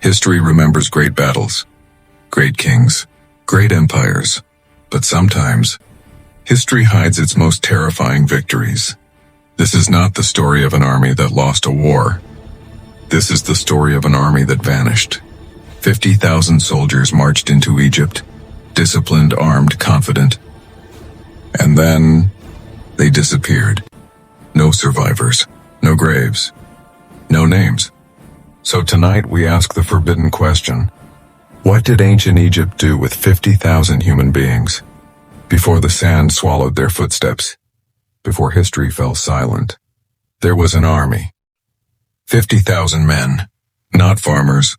History remembers great battles, great kings, great empires, but sometimes, history hides its most terrifying victories. This is not the story of an army that lost a war. This is the story of an army that vanished. 50,000 soldiers marched into Egypt, disciplined, armed, confident. And then, they disappeared. No survivors, no graves, no names. So tonight we ask the forbidden question. What did ancient Egypt do with 50,000 human beings? Before the sand swallowed their footsteps, before history fell silent, there was an army. 50,000 men, not farmers,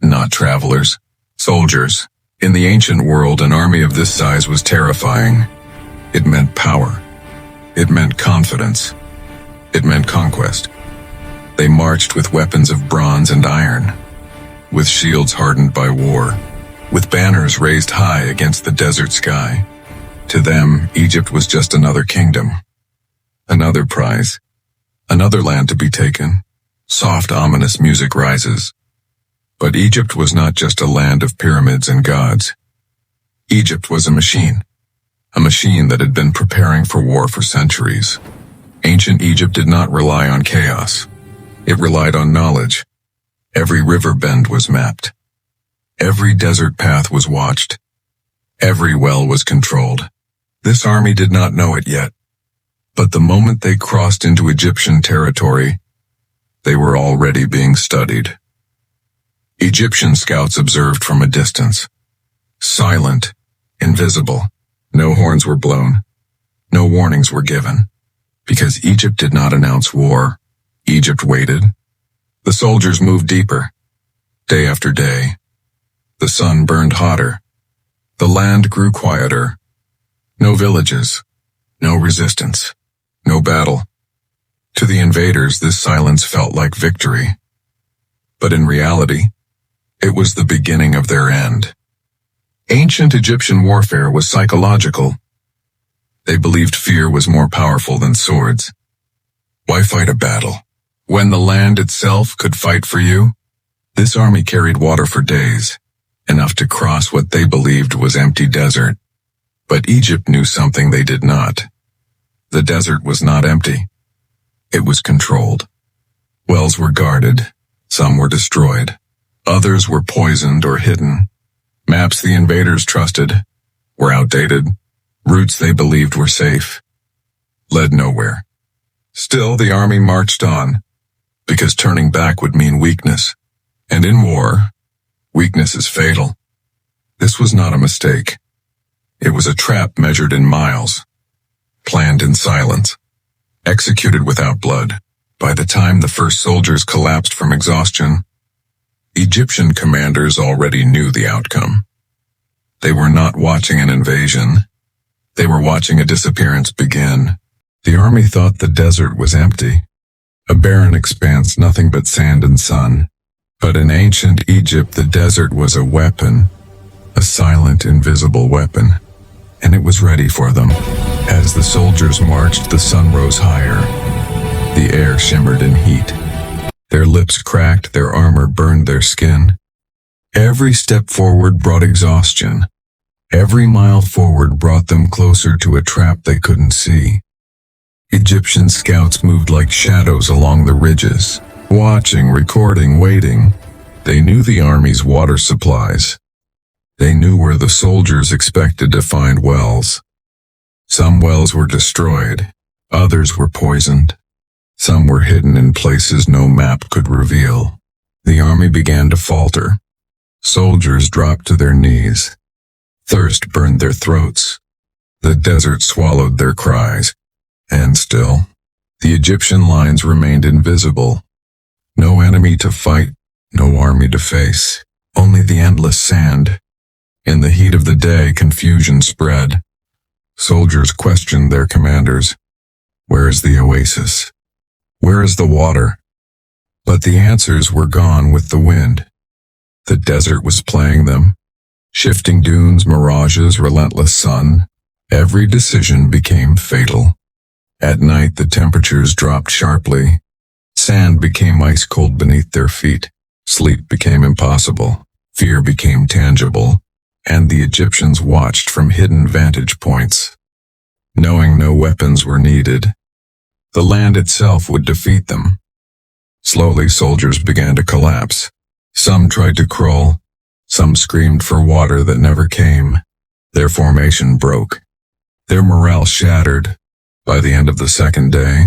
not travelers, soldiers. In the ancient world, an army of this size was terrifying. It meant power. It meant confidence. It meant conquest. They marched with weapons of bronze and iron, with shields hardened by war, with banners raised high against the desert sky. To them, Egypt was just another kingdom, another prize, another land to be taken. Soft, ominous music rises. But Egypt was not just a land of pyramids and gods. Egypt was a machine that had been preparing for war for centuries. Ancient Egypt did not rely on chaos. It relied on knowledge. Every river bend was mapped. Every desert path was watched. Every well was controlled. This army did not know it yet. But the moment they crossed into Egyptian territory, they were already being studied. Egyptian scouts observed from a distance. Silent, invisible. No horns were blown. No warnings were given. Because Egypt did not announce war, Egypt waited. The soldiers moved deeper. Day after day. The sun burned hotter. The land grew quieter. No villages. No resistance. No battle. To the invaders, this silence felt like victory. But in reality, it was the beginning of their end. Ancient Egyptian warfare was psychological. They believed fear was more powerful than swords. Why fight a battle when the land itself could fight for you? This army carried water for days, enough to cross what they believed was empty desert. But Egypt knew something they did not. The desert was not empty. It was controlled. Wells were guarded. Some were destroyed. Others were poisoned or hidden. Maps the invaders trusted were outdated. Routes they believed were safe led nowhere. Still, the army marched on, because turning back would mean weakness. And in war, weakness is fatal. This was not a mistake. It was a trap measured in miles, planned in silence, executed without blood. By the time the first soldiers collapsed from exhaustion, Egyptian commanders already knew the outcome. They were not watching an invasion. They were watching a disappearance begin. The army thought the desert was empty, a barren expanse, nothing but sand and sun. But in ancient Egypt, the desert was a weapon, a silent, invisible weapon, and it was ready for them. As the soldiers marched, the sun rose higher. The air shimmered in heat. Their lips cracked, their armor burned their skin. Every step forward brought exhaustion. Every mile forward brought them closer to a trap they couldn't see. Egyptian scouts moved like shadows along the ridges, watching, recording, waiting. They knew the army's water supplies. They knew where the soldiers expected to find wells. Some wells were destroyed, others were poisoned. Some were hidden in places no map could reveal. The army began to falter. Soldiers dropped to their knees. Thirst burned their throats. The desert swallowed their cries. And still, the Egyptian lines remained invisible. No enemy to fight, no army to face, only the endless sand. In the heat of the day, confusion spread. Soldiers questioned their commanders. Where is the oasis? Where is the water? But the answers were gone with the wind. The desert was playing them. Shifting dunes, mirages, relentless sun. Every decision became fatal. At night, the temperatures dropped sharply. Sand became ice cold beneath their feet. Sleep became impossible, fear became tangible, and the Egyptians watched from hidden vantage points. Knowing no weapons were needed, the land itself would defeat them. Slowly, soldiers began to collapse. Some tried to crawl, some screamed for water that never came. Their formation broke, their morale shattered. By the end of the second day,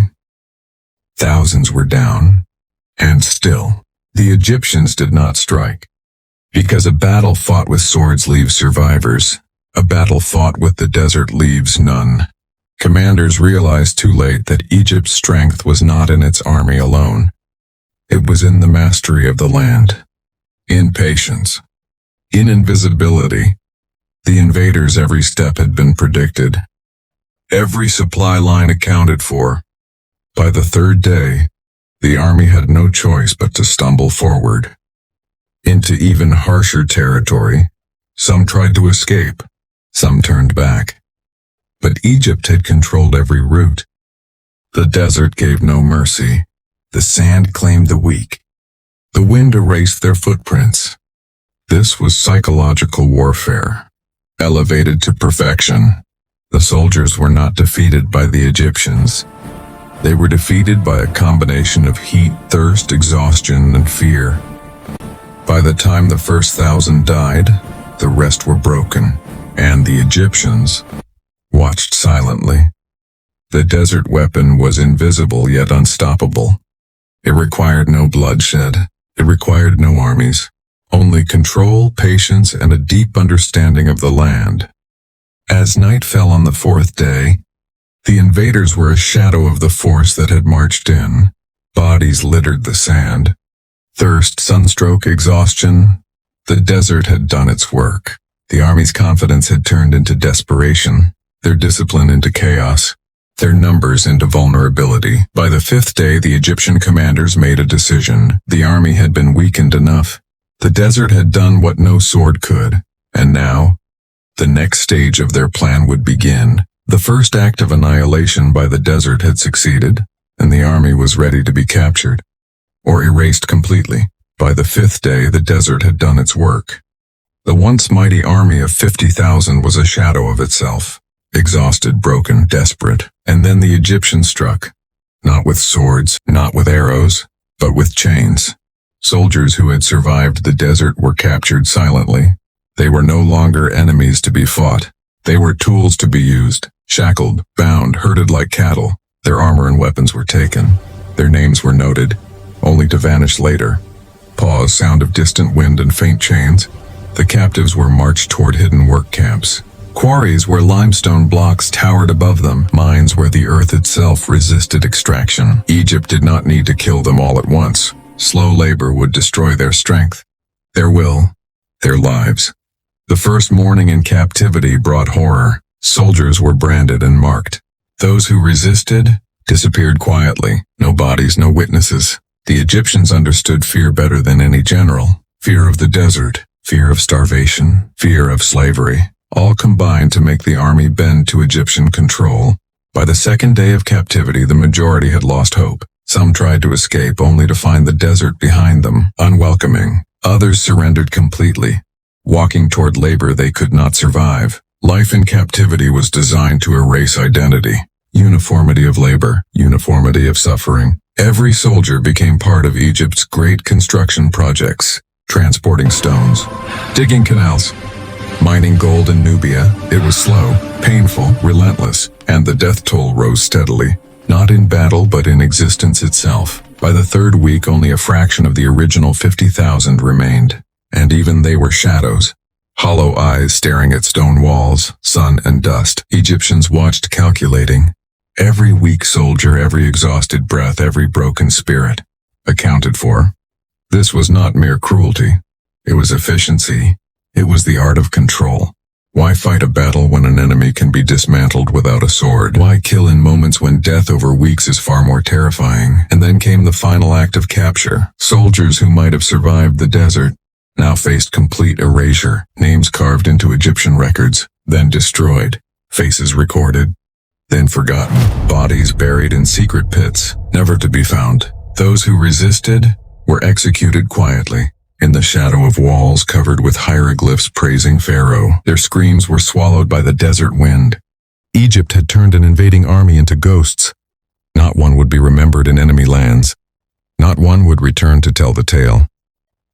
thousands were down, and still, the Egyptians did not strike. Because a battle fought with swords leaves survivors, a battle fought with the desert leaves none. Commanders realized too late that Egypt's strength was not in its army alone. It was in the mastery of the land, in patience, in invisibility. The invaders' every step had been predicted, every supply line accounted for. By the third day, the army had no choice but to stumble forward into even harsher territory. Some tried to escape, some turned back. But Egypt had controlled every route. The desert gave no mercy. The sand claimed the weak. The wind erased their footprints. This was psychological warfare, elevated to perfection. The soldiers were not defeated by the Egyptians. They were defeated by a combination of heat, thirst, exhaustion, and fear. By the time the first 1,000 died, the rest were broken, and the Egyptians watched silently. The desert weapon was invisible yet unstoppable. It required no bloodshed. It required no armies. Only control, patience, and a deep understanding of the land. As night fell on the fourth day, the invaders were a shadow of the force that had marched in. Bodies littered the sand. Thirst, sunstroke, exhaustion. The desert had done its work. The army's confidence had turned into desperation, their discipline into chaos, their numbers into vulnerability. By the fifth day, the Egyptian commanders made a decision. The army had been weakened enough. The desert had done what no sword could, and now, the next stage of their plan would begin. The first act of annihilation by the desert had succeeded, and the army was ready to be captured, or erased completely. By the fifth day, the desert had done its work. The once mighty army of 50,000 was a shadow of itself, exhausted, broken, desperate. And then the Egyptians struck, not with swords, not with arrows, but with chains. Soldiers who had survived the desert were captured silently. They were no longer enemies to be fought. They were tools to be used, shackled, bound, herded like cattle. Their armor and weapons were taken. Their names were noted, only to vanish later. Pause, sound of distant wind and faint chains. The captives were marched toward hidden work camps. Quarries where limestone blocks towered above them, mines where the earth itself resisted extraction. Egypt did not need to kill them all at once. Slow labor would destroy their strength, their will, their lives. The first morning in captivity brought horror. Soldiers were branded and marked. Those who resisted disappeared quietly. No bodies, no witnesses. The Egyptians understood fear better than any general. Fear of the desert, fear of starvation, fear of slavery, all combined to make the army bend to Egyptian control. By the second day of captivity, the majority had lost hope. Some tried to escape only to find the desert behind them, unwelcoming. Others surrendered completely, walking toward labor they could not survive. Life in captivity was designed to erase identity. Uniformity of labor, uniformity of suffering. Every soldier became part of Egypt's great construction projects, transporting stones, digging canals, mining gold in Nubia. It was slow, painful, relentless, and the death toll rose steadily, not in battle but in existence itself. By the third week, only a fraction of the original 50,000 remained, and even they were shadows, hollow eyes staring at stone walls, sun and dust. Egyptians watched, calculating. Every weak soldier, every exhausted breath, every broken spirit, accounted for. This was not mere cruelty. It was efficiency. It was the art of control. Why fight a battle when an enemy can be dismantled without a sword? Why kill in moments when death over weeks is far more terrifying? And then came the final act of capture. Soldiers who might have survived the desert now faced complete erasure. Names carved into Egyptian records, then destroyed. Faces recorded, then forgotten. Bodies buried in secret pits, never to be found. Those who resisted, were executed quietly, in the shadow of walls covered with hieroglyphs praising Pharaoh. Their screams were swallowed by the desert wind. Egypt had turned an invading army into ghosts. Not one would be remembered in enemy lands. Not one would return to tell the tale.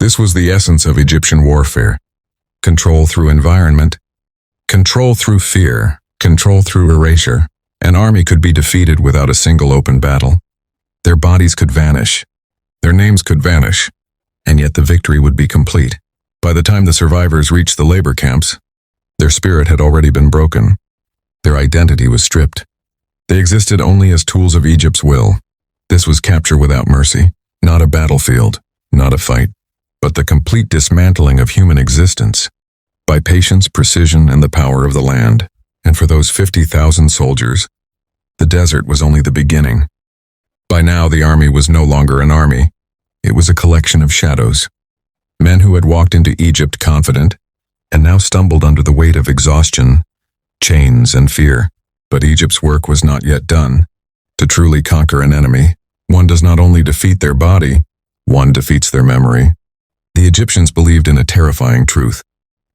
This was the essence of Egyptian warfare. Control through environment, control through fear, control through erasure. An army could be defeated without a single open battle. Their bodies could vanish. Their names could vanish. And yet the victory would be complete. By the time the survivors reached the labor camps, their spirit had already been broken. Their identity was stripped. They existed only as tools of Egypt's will. This was capture without mercy, not a battlefield, not a fight, but the complete dismantling of human existence by patience, precision, and the power of the land. And for those 50,000 soldiers, the desert was only the beginning. By now, the army was no longer an army. It was a collection of shadows. Men who had walked into Egypt confident, and now stumbled under the weight of exhaustion, chains, and fear. But Egypt's work was not yet done. To truly conquer an enemy, one does not only defeat their body, one defeats their memory. The Egyptians believed in a terrifying truth.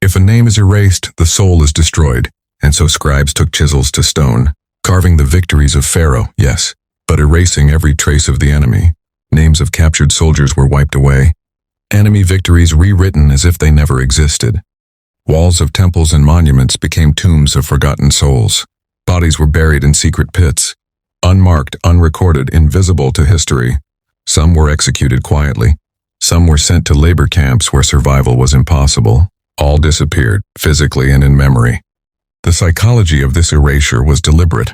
If a name is erased, the soul is destroyed, and so scribes took chisels to stone, carving the victories of Pharaoh, yes, but erasing every trace of the enemy. Names of captured soldiers were wiped away. Enemy victories rewritten as if they never existed. Walls of temples and monuments became tombs of forgotten souls. Bodies were buried in secret pits, unmarked, unrecorded, invisible to history. Some were executed quietly. Some were sent to labor camps where survival was impossible. All disappeared, physically and in memory. The psychology of this erasure was deliberate.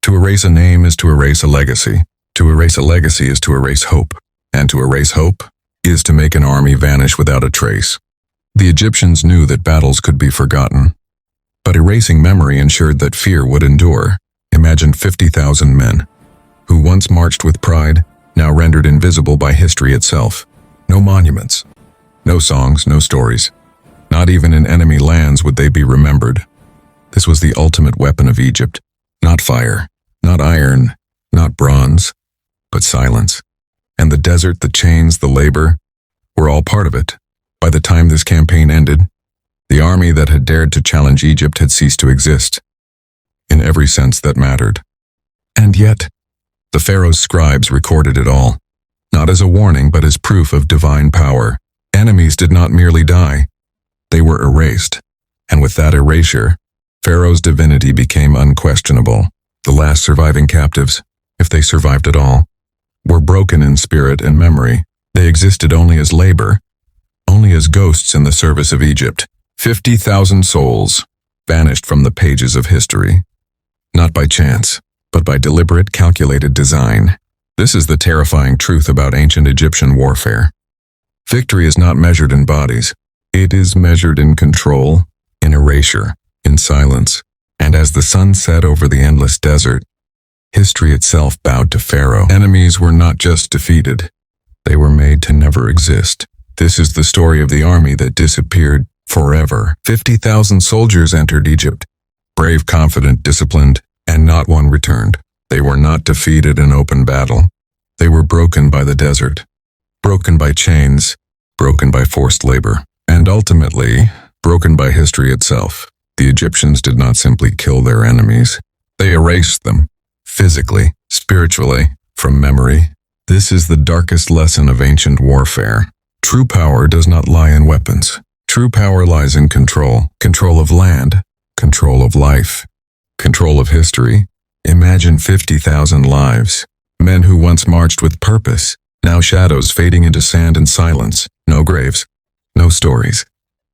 To erase a name is to erase a legacy. To erase a legacy is to erase hope. And to erase hope is to make an army vanish without a trace. The Egyptians knew that battles could be forgotten. But erasing memory ensured that fear would endure. Imagine 50,000 men, who once marched with pride, now rendered invisible by history itself. No monuments, no songs, no stories. Not even in enemy lands would they be remembered. This was the ultimate weapon of Egypt. Not fire, not iron, not bronze, but silence. And the desert, the chains, the labor, were all part of it. By the time this campaign ended, the army that had dared to challenge Egypt had ceased to exist, in every sense that mattered. And yet, the Pharaoh's scribes recorded it all, not as a warning but as proof of divine power. Enemies did not merely die, they were erased. And with that erasure, Pharaoh's divinity became unquestionable. The last surviving captives, if they survived at all, were broken in spirit and memory. They existed only as labor, only as ghosts in the service of Egypt. 50,000 souls vanished from the pages of history, not by chance, but by deliberate, calculated design. This is the terrifying truth about ancient Egyptian warfare. Victory is not measured in bodies. It is measured in control, in erasure, in silence. And as the sun set over the endless desert, history itself bowed to Pharaoh. Enemies were not just defeated, they were made to never exist. This is the story of the army that disappeared forever. 50,000 soldiers entered Egypt, brave, confident, disciplined, and not one returned. They were not defeated in open battle. They were broken by the desert, broken by chains, broken by forced labor, and ultimately, broken by history itself. The Egyptians did not simply kill their enemies. They erased them, physically, spiritually, from memory. This is the darkest lesson of ancient warfare. True power does not lie in weapons. True power lies in control. Control of land, control of life, control of history. Imagine 50,000 lives. Men who once marched with purpose, now shadows fading into sand and silence. No graves, no stories,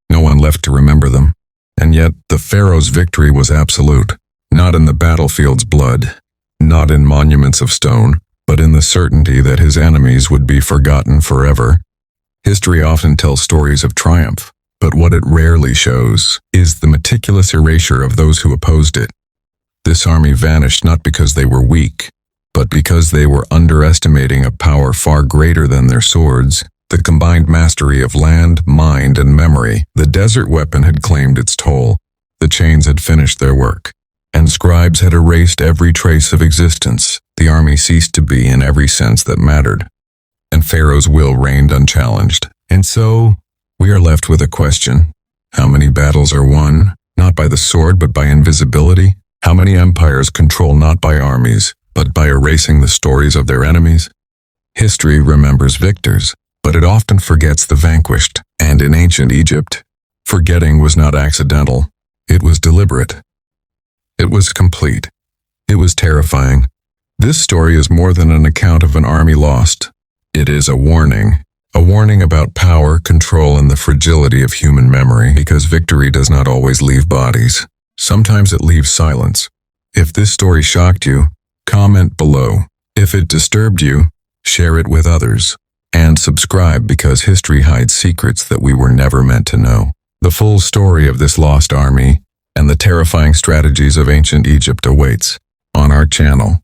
no one left to remember them. And yet, the Pharaoh's victory was absolute. Not in the battlefield's blood, not in monuments of stone, but in the certainty that his enemies would be forgotten forever. History often tells stories of triumph, but what it rarely shows is the meticulous erasure of those who opposed it. This army vanished not because they were weak, but because they were underestimating a power far greater than their swords. The combined mastery of land, mind, and memory. The desert weapon had claimed its toll. The chains had finished their work, and scribes had erased every trace of existence. The army ceased to be in every sense that mattered. and Pharaoh's will reigned unchallenged. And so, we are left with a question. How many battles are won, not by the sword but by invisibility? How many empires control not by armies, but by erasing the stories of their enemies? History remembers victors, but it often forgets the vanquished. And in ancient Egypt, forgetting was not accidental. It was deliberate. It was complete. It was terrifying. This story is more than an account of an army lost. It is a warning about power, control, and the fragility of human memory, because victory does not always leave bodies. Sometimes it leaves silence. If this story shocked you, comment below. If it disturbed you, share it with others. And subscribe, because history hides secrets that we were never meant to know. The full story of this lost army and the terrifying strategies of ancient Egypt awaits on our channel.